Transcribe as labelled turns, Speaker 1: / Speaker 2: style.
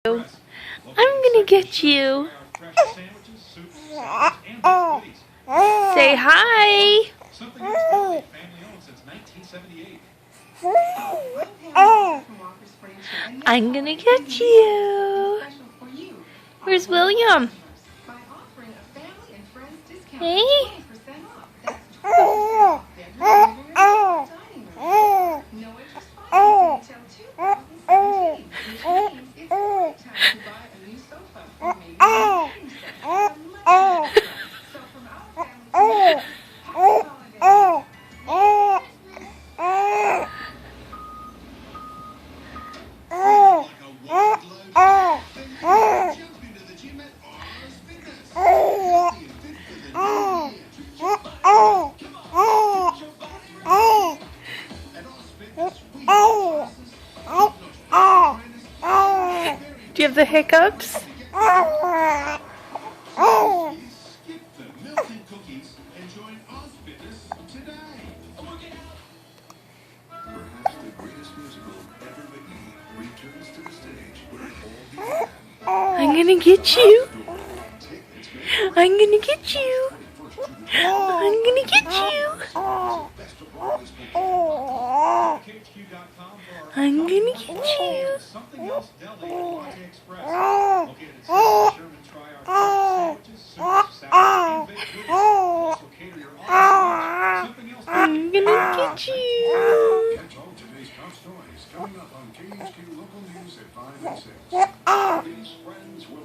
Speaker 1: I'm gonna get you. Say hi. I'm gonna get you. Where's William? Hey? Do you have the hiccups? I'm gonna get you. I'm gonna get you. I'm gonna get you. I'm gonna get you. I'm gonna get you.
Speaker 2: Catch all today's top stories coming up on KHQ Local News at 5 and 6. These friends will